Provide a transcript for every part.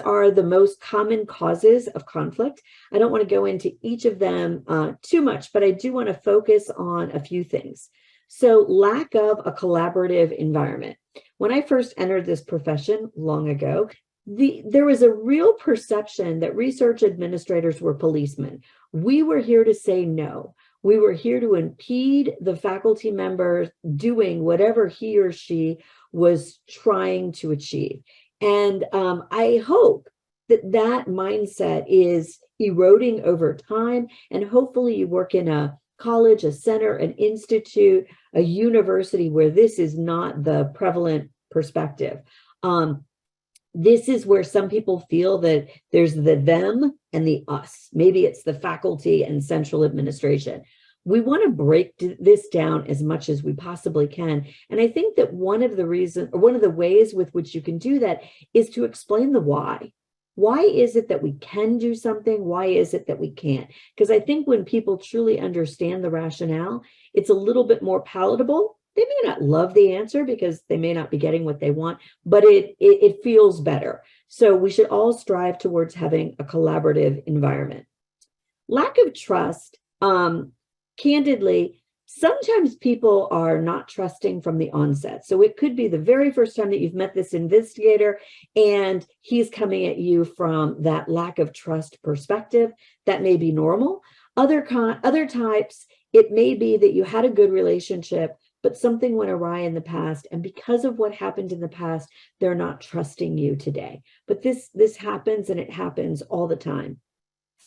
are the most common causes of conflict. I don't want to go into each of them too much, but I do want to focus on a few things. So lack of a collaborative environment. When I first entered this profession long ago, there was a real perception that research administrators were policemen. We were here to say no. We were here to impede the faculty member doing whatever he or she was trying to achieve. And I hope that that mindset is eroding over time, and hopefully you work in a college, a center, an institute, a university where this is not the prevalent perspective. This is where some people feel that there's the them and the us. Maybe it's the faculty and central administration. We want to break this down as much as we possibly can. And I think that one of the ways with which you can do that is to explain the why. Why is it that we can do something? Why is it that we can't? Because I think when people truly understand the rationale, it's a little bit more palatable. They may not love the answer because they may not be getting what they want, but it feels better. So we should all strive towards having a collaborative environment. Lack of trust, candidly, sometimes people are not trusting from the onset. So it could be the very first time that you've met this investigator and he's coming at you from that lack of trust perspective. That may be normal. Other types, it may be that you had a good relationship, but something went awry in the past. And because of what happened in the past, they're not trusting you today. But this happens, and it happens all the time.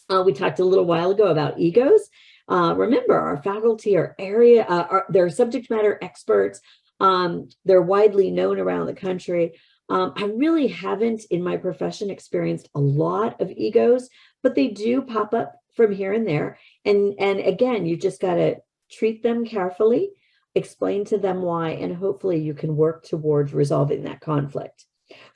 We talked a little while ago about egos. Remember, our faculty are they're subject matter experts. They're widely known around the country. I really haven't in my profession experienced a lot of egos, but they do pop up from here and there. And again, you just got to treat them carefully, explain to them why, and hopefully you can work towards resolving that conflict.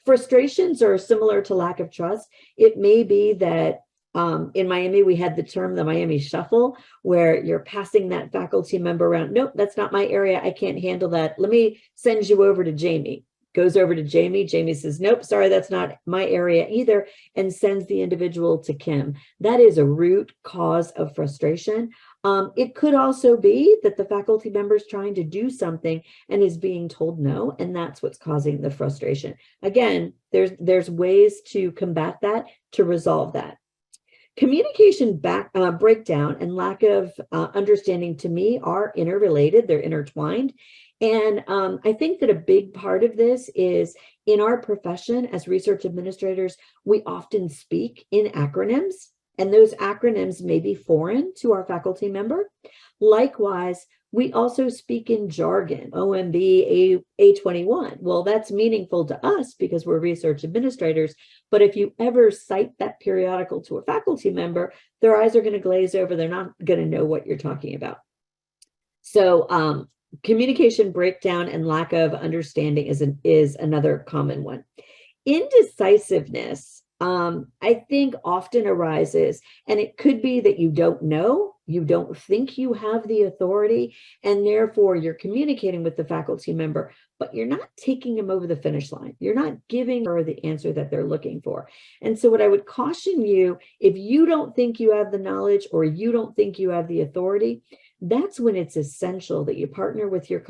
Frustrations are similar to lack of trust. It may be that in Miami, we had the term the Miami shuffle, where you're passing that faculty member around. Nope, that's not my area. I can't handle that. Let me send you over to Jamie. Goes over to Jamie. Jamie says, nope, sorry, that's not my area either, and sends the individual to Kim. That is a root cause of frustration. It could also be that the faculty member is trying to do something and is being told no, and that's what's causing the frustration. Again, there's ways to combat that, to resolve that. Communication breakdown and lack of understanding, to me, are interrelated. They're intertwined. And I think that a big part of this is in our profession as research administrators, we often speak in acronyms, and those acronyms may be foreign to our faculty member. Likewise, we also speak in jargon, OMB, A21. Well, that's meaningful to us because we're research administrators, but if you ever cite that periodical to a faculty member, their eyes are going to glaze over. They're not going to know what you're talking about. So communication breakdown and lack of understanding is another common one. Indecisiveness, I think, often arises, and it could be that you don't know, you don't think you have the authority, and therefore you're communicating with the faculty member, but you're not taking them over the finish line. You're not giving her the answer that they're looking for. And so what I would caution you, if you don't think you have the knowledge or you don't think you have the authority, that's when it's essential that you partner with your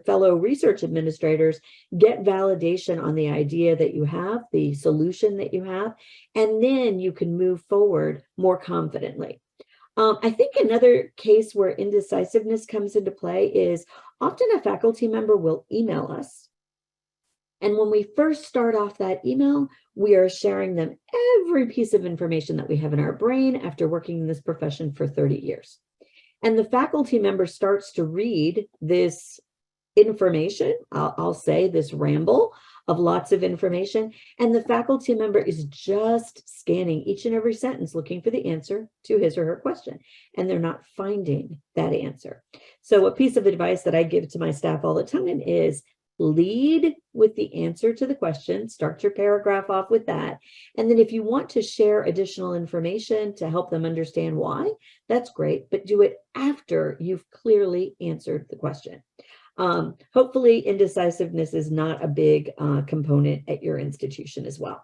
fellow research administrators, get validation on the idea that you have, the solution that you have, and then you can move forward more confidently. I think another case where indecisiveness comes into play is often a faculty member will email us. And when we first start off that email, we are sharing them every piece of information that we have in our brain after working in this profession for 30 years. And the faculty member starts to read this information, I'll say this ramble of lots of information, and the faculty member is just scanning each and every sentence looking for the answer to his or her question, and they're not finding that answer. So a piece of advice that I give to my staff all the time is lead with the answer to the question, start your paragraph off with that. And then if you want to share additional information to help them understand why, that's great, but do it after you've clearly answered the question. Hopefully indecisiveness is not a big component at your institution as well.